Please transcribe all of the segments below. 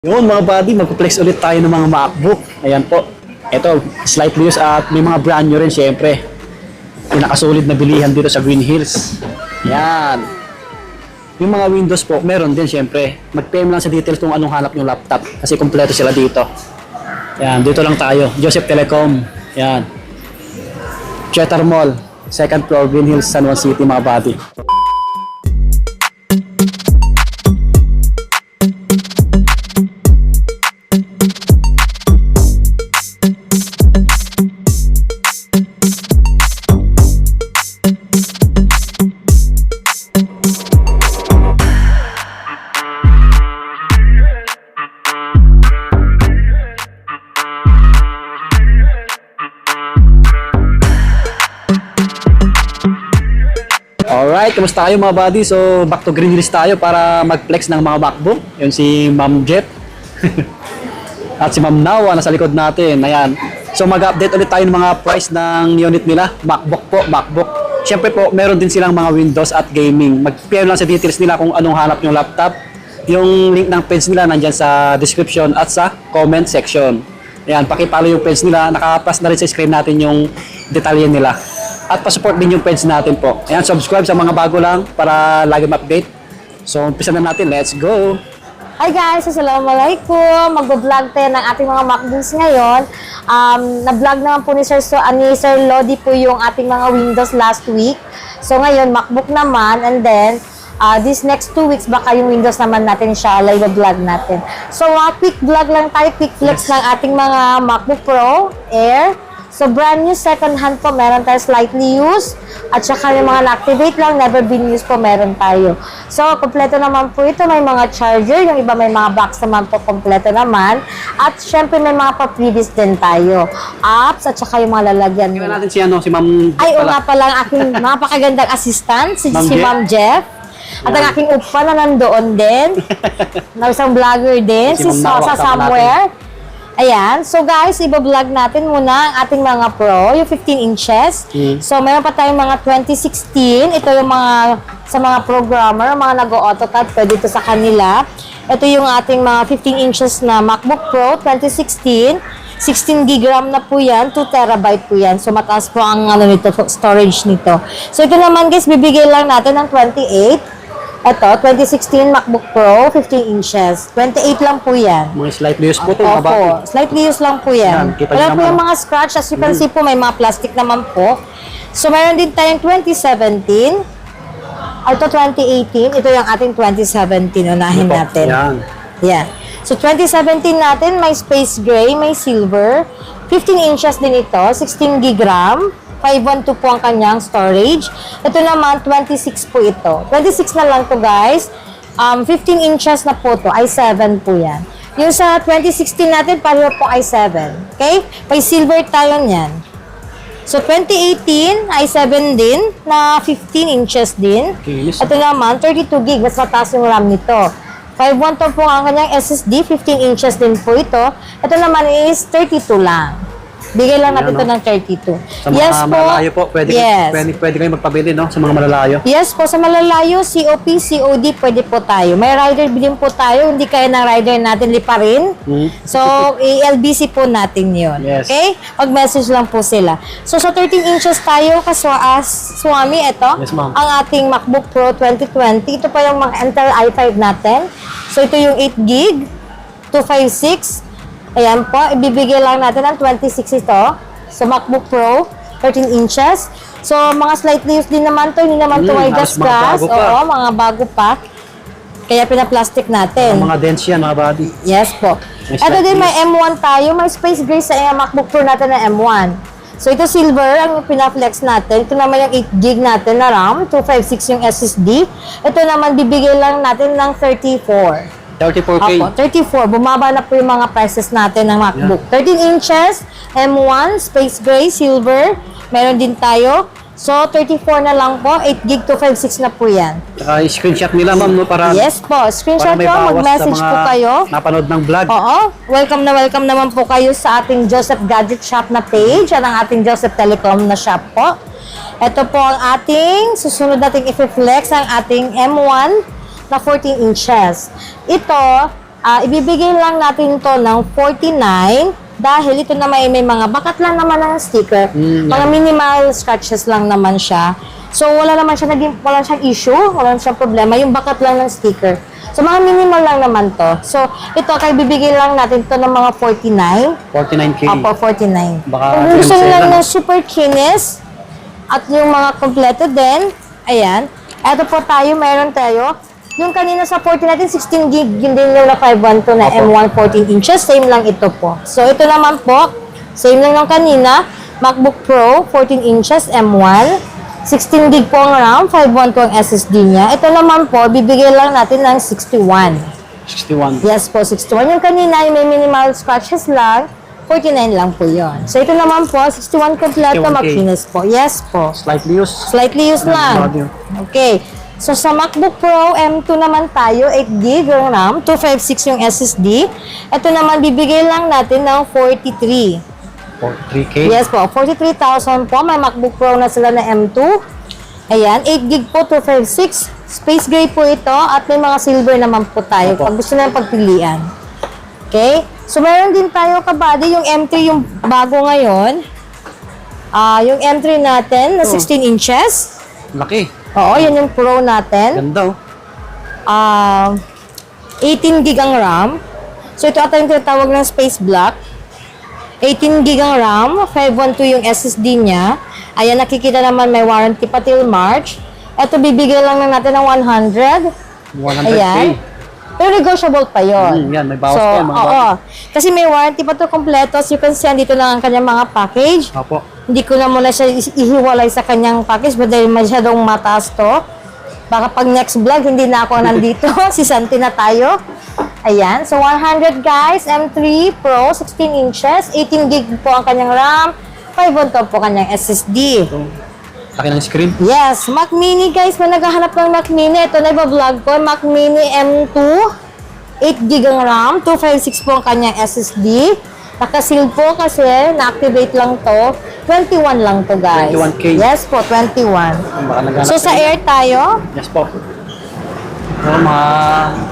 Yun mga buddy, magpo-flex ulit tayo ng mga MacBook. Ayan po. Ito, slightly used at may mga brand new rin syempre. Pinakasulit na bilihan dito sa Green Hills. Ayan. Yung mga Windows po, meron din syempre. Mag-PM lang sa details kung anong hanap yung laptop. Kasi kompleto sila dito. Ayan, dito lang tayo. Joseph Telecom. Ayan. Cheddar Mall. Second floor, Green Hills, San Juan City mga buddy. Alright, kamusta kayo mga buddy? So, back to Green Hills tayo para mag-flex ng mga MacBook. Yun si Ma'am Jeff. At si Ma'am Nawa nasa likod natin. Ayan. So, mag-update ulit tayo ng mga price ng unit nila. MacBook po, MacBook. Siyempre po, meron din silang mga Windows at gaming. Mag-PM lang sa details nila kung anong hanap yung laptop. Yung link ng page nila nandyan sa description at sa comment section. Ayan, pakipalo yung page nila. Nakapas na rin sa screen natin yung detalye nila. At pa-support din yung page natin po. Ayan, subscribe sa mga bago lang para lagi ma-update. So, umpisa na natin. Let's go! Hi guys! Assalamualaikum! Mag-vlog tayo ng ating mga MacBooks ngayon. Na-vlog naman po ni Sir Lodi po yung ating mga Windows last week. So, ngayon, MacBook naman. And then, this next 2 weeks, baka yung Windows naman natin siya, live vlog natin. So, quick vlog lang tayo, quick flex ng ating mga MacBook Pro, Air. So, brand new, second hand po, meron tayo slightly used. At saka yung mga na-activate lang, never been used po, meron tayo. So, kompleto naman po ito. May mga charger, yung iba may mga box naman po, kompleto naman. At syempre, may mga pa-previous din tayo. Apps, at saka yung mga lalagyan Tingnan nila. natin si Ma'am Ay, o nga pala ang aking napakagandang assistant, si Ma'am Jeff. At ang aking upa na nandoon din. Na isang vlogger din, si Sosa somewhere. Ayan. So guys, iba-vlog natin muna ang ating mga Pro, yung 15 inches. So mayroon pa tayong mga 2016. Ito yung mga sa mga programmer, mga nag-AutoCAD, pwede ito sa kanila. Ito yung ating mga 15 inches na MacBook Pro 2016. 16 GB RAM na po yan, 2 TB po yan. So mataas po ang nito, storage nito. So ito naman guys, bibigay lang natin ng 28. Ito, 2016 MacBook Pro, 15 inches. 28 lang po yan. Mga slightly used po ito, mga buddy. Opo, slightly used lang po yan. Wala po yung mga scratch. As you can see po, may mga plastic naman po. So, meron din tayong 2017. Ito, 2018. Ito yung ating 2017. Unahin natin. Yan. Yeah. So, 2017 natin, may space gray, may silver. 15 inches din ito, 16 GB RAM. 512 po ang kanyang storage. Ito naman, 26 po ito. 26 na lang to guys. 15 inches na po to. i7 po yan. Yung sa 2016 natin, pareho po i7. Okay? May silver tayo niyan. So, 2018, i7 din, na 15 inches din. Ito naman, 32 gig. Mas mataas yung RAM nito. 512 po ang kanyang SSD. 15 inches din po ito. Ito naman is 32 lang. Bigay lang natin ito ng 32. Sa mga malalayo po, pwede kayo magpabili, no? Sa mga malalayo. Yes po, sa malalayo, COP, COD, pwede po tayo. May rider din po tayo, hindi kaya ng rider natin liparin. So, LBC po natin yun. Yes. Okay? Mag-message lang po sila. So, sa 13 inches tayo, Swami, ito, yes, ang ating MacBook Pro 2020. Ito pa yung mga Intel i5 natin. So, ito yung 8 gig, 256. Ayan po, ibibigay lang natin ng 26 ito. So, MacBook Pro, 13 inches. So, mga slightly used din naman to. Hindi naman to may gas-gas. Oo, mga bago pa. Kaya pinaplastic natin. Mga dents yan, mga buddy. Yes po. Ito din, may M1 tayo. May space gray sa MacBook Pro natin na M1. So, ito silver, ang pinaflex natin. Ito naman yung 8 gig natin na RAM. 256 yung SSD. Ito naman, bibigay lang natin ng 34. 34K. Opo, 34. Bumaba na po yung mga prices natin ng MacBook. 13 inches, M1, space gray, silver. Meron din tayo. So, 34 na lang po. 8 gig to 56 na po yan. Saka screenshot nila, ma'am, no? Para, yes po. Screenshot po. Mag-message po kayo. Napanood ng vlog. Oo. Welcome naman po kayo sa ating Joseph Gadget Shop na page at ang ating Joseph Telecom na shop po. Ito po ang ating susunod nating i-flex ang ating M1 na 14 inches. Ito, ibibigay lang natin to ng 49 dahil ito naman ay may mga bakat lang naman ng sticker. Mga minimal scratches lang naman siya. So, wala siyang issue, wala siyang problema. Yung bakat lang ng sticker. So, mga minimal lang naman to. So, ito, kaya bibigay lang natin to ng mga 49. 49K. Opo, 49. Baka Kung gusto sale nila lang. ng super kinis at yung mga kompleto din, ayan. Ito po tayo, mayroon tayo. Yung kanina sa 40 natin, 16 gig, yun din yung na 512 na Opo. M1 14 inches, same lang ito po. So, ito naman po, same lang ng kanina, MacBook Pro, 14 inches, M1, 16 gig po ang RAM, 512 ang SSD niya. Ito naman po, bibigay lang natin ng 61. 61. Yes po, 61. Yung kanina, yung may minimal scratches lang, 49 lang po yun. So, ito naman po, 61 kompleto, 61K. makinis po. Yes po. Slightly used. Slightly used lang. Audio. Okay. So, sa MacBook Pro M2 naman tayo, 8GB yung RAM, 256 yung SSD. Ito naman, bibigay lang natin ng 43. 3K. Yes po, 43,000 po. May MacBook Pro na sila na M2. Ayan, 8GB po, 256. Space gray po ito at may mga silver naman po tayo Opo. pag gusto na pagpilian. Okay? So, meron din tayo kabady yung M3 yung bago ngayon. Yung M3 natin na 16 inches. Laki. Oo, yan yung Pro natin. Ganda oh. 18 gig ang RAM. So, ito ata yung tinatawag ng Space Block. 18 gig ang RAM, 512 yung SSD niya. Ayan, nakikita naman may warranty pa till March. Ito, bibigyan lang na natin ng 100. 100K. Ayan. Pero negotiable pa yon. Yan, may bawas So, pa yan, mga oo. Kasi may warranty pa to kompleto. As you can see, andito lang ang kanyang mga package. Opo. Hindi ko na muna siya ihiwalay sa kanyang package dahil masyadong mataas to. Baka pag next vlog, hindi na ako nandito. Si Santi na tayo. Ayan. So, 100 guys. M3 Pro, 16 inches. 18 gig po ang kanyang RAM. 512 po kanyang SSD. So, laki ng screen. Yes. Mac Mini guys. Kung naghahanap ng Mac Mini, ito na iba-vlog ko. Mac Mini M2. 8 gig ang RAM. 256 po ang kanyang SSD. Nakasil po kasi na-activate lang to. 21 lang to guys. 21K. Yes po, 21. Baka naghanap So sa Air tayo? Yes po. Pero mga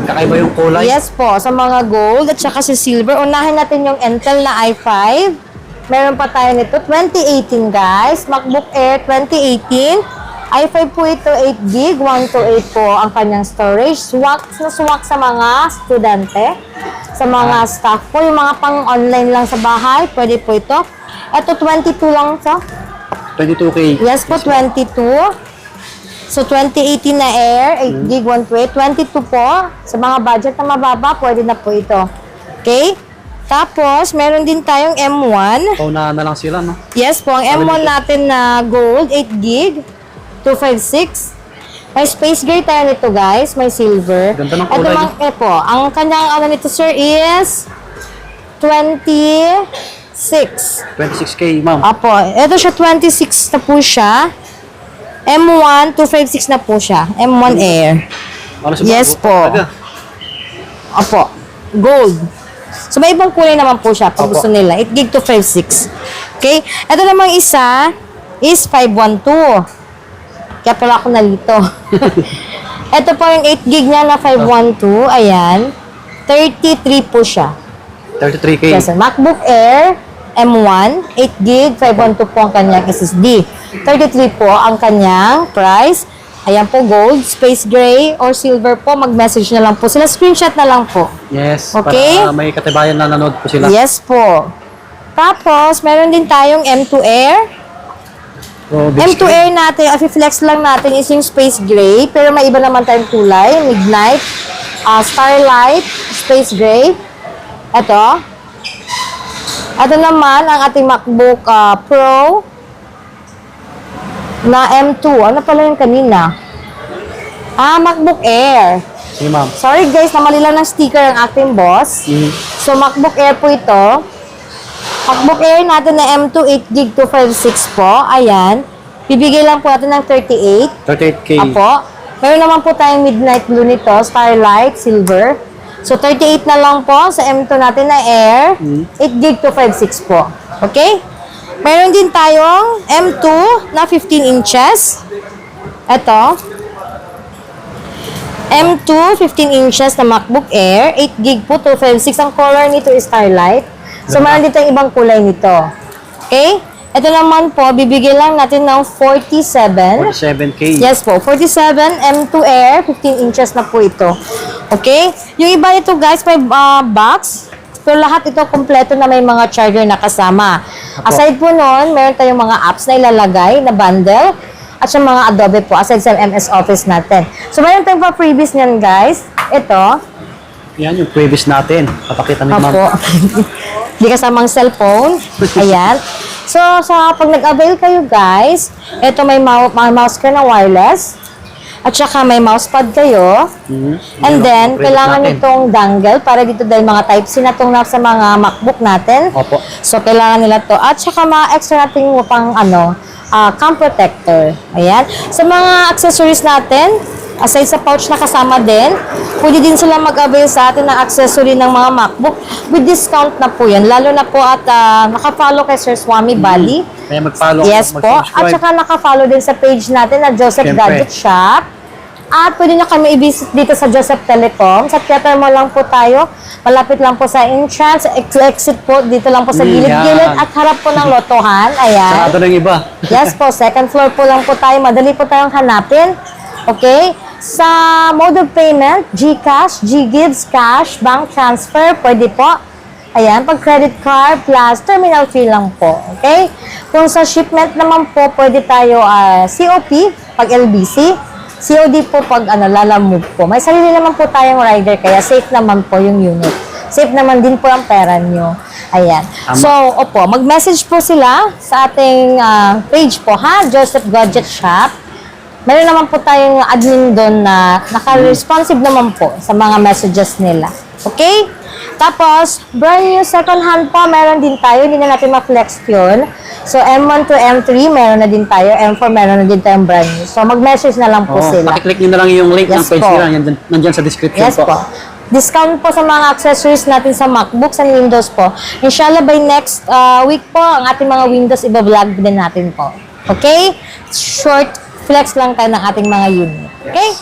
kakaiba yung kulay. Yes po, sa mga gold at saka sa silver. Unahin natin yung Intel na i5. Meron pa tayo nito, 2018 guys. MacBook Air 2018. i5 po ito, 8 gig, 128 po ang kanyang storage. Swak sa mga estudyante, sa mga staff po. Yung mga pang-online lang sa bahay, pwede po ito. Ito, 22 lang ito. 22K. Yes po, 22. So, 2018 na Air, 8 gig, 128. 22 po. Sa mga budget na mababa, pwede na po ito. Okay? Tapos, meron din tayong M1. Paunahan na lang sila, no? Yes po, ang M1 natin na gold, 8 gig, 256. May space gray tayo nito guys, may silver. Ganda ng Ito kulay mang, po, ang kanyang ano nito sir is 26. 26K, ma'am. Apo, ito siya 26 na po siya. M1, 256 na po siya. M1 Air. Ano sa Yes bago? po. Talaga. Apo, gold. So may ibang kulay naman po siya pag Opo. gusto nila. 8 gig to 56. Okay? Ito namang isa is 512. Kaya pala ako nalito. Ito po yung 8 gig niya na 512. Ayan. 33 po siya. 33K. Yes, sir. MacBook Air M1, 8 gig, 512 po ang kanyang SSD. 33 po ang kanyang price. Ayan po, gold, space gray, or silver po. Mag-message na lang po sila. Screenshot na lang po. Yes. Okay. Para may katibayan na nanood po sila. Yes po. Tapos, meron din tayong M2 Air. So, big M2 Air natin, flex lang natin is yung space gray. Pero may iba naman tayong kulay. Midnight, starlight, space gray. Ito. Ito naman ang ating MacBook Pro na M2. Ano pala yung kanina? MacBook Air. Sige, ma'am. Sorry guys, namali lang ng sticker ang ating boss. So, MacBook Air po ito. MacBook Air natin na M2 8GB 256 po. Ayan. Bibigay lang po natin ng 38. 38K. Apo. Meron naman po tayong midnight blue nito, starlight, silver. So, 38 na lang po sa M2 natin na Air. 8GB 256 po. Okay? Meron din tayong M2 na 15 inches. Ito. M2, 15 inches na MacBook Air, 8 gig po, 256. Ang color nito is Starlight. So, meron dito yung ibang kulay nito. Okay? Ito naman po, bibigyan lang natin ng 47. 47K. Yes po, 47 M2 Air, 15 inches na po ito. Okay? Yung iba nito guys, may box. Pero lahat ito kompleto na may mga charger na kasama. Apo. Aside po nun, meron tayong mga apps na ilalagay na bundle. At yung mga Adobe po, aside sa MS Office natin. So, meron tayong pa freebies niyan guys. Ito. Yan yung previous natin. Papakita ni ma'am. Apo. Hindi kasamang cellphone. Ayan. So, pag nag-avail kayo guys, ito may mouse ka na wireless. At saka may mousepad kayo. And then, kailangan nitong dongle para dito dahil mga Type-C na itong nasa mga MacBook natin. Opo. So, kailangan nila to. At saka mga extra natin mo pang cam protector. Ayan. Sa mga accessories natin, aside sa pouch na kasama din, pwede din sila mag-avail sa atin ng accessory ng mga MacBook with discount na po yan. Lalo na po at naka-follow kay Sir Swami Bali. Kaya mag-follow. Yes po. At saka naka-follow din sa page natin na Joseph Siyempre. Gadget Shop. At pwede nyo kami i-visit dito sa Joseph Telecom. Sa theater mo lang po tayo. Malapit lang po sa entrance. Exit po. Dito lang po sa gilid-gilid. At harap po ng lotohan. Ayan. Sarado ng iba. Yes po. Second floor po lang po tayo. Madali po tayong hanapin. Okay? Sa mode of payment, GCash, GGives, cash, bank transfer, pwede po. Ayan, pag credit card plus terminal fee lang po. Okay? Kung sa shipment naman po, pwede tayo COP pag LBC. COD po pag lalamove po. May sarili naman po tayong rider kaya safe naman po yung unit. Safe naman din po ang pera nyo. Ayan. So, opo, mag-message po sila sa ating page po ha, Joseph Gadget Shop. Meron naman po tayong admin doon na naka-responsive naman po sa mga messages nila. Okay? Tapos, brand new second hand po, meron din tayo. Hindi na natin ma-flex yun. So, M1 to M3, meron na din tayo. M4, meron na din tayong brand new. So, mag-message na lang po sila. Pakiclick nyo na lang yung link ng Yes page po. nila. Nandyan sa description Yes po. Discount po sa mga accessories natin sa MacBooks and Windows po. Inshallah, by next week po, ang ating mga Windows iba-vlog din natin po. Okay? Short flex lang tayo ng ating mga unit. Okay?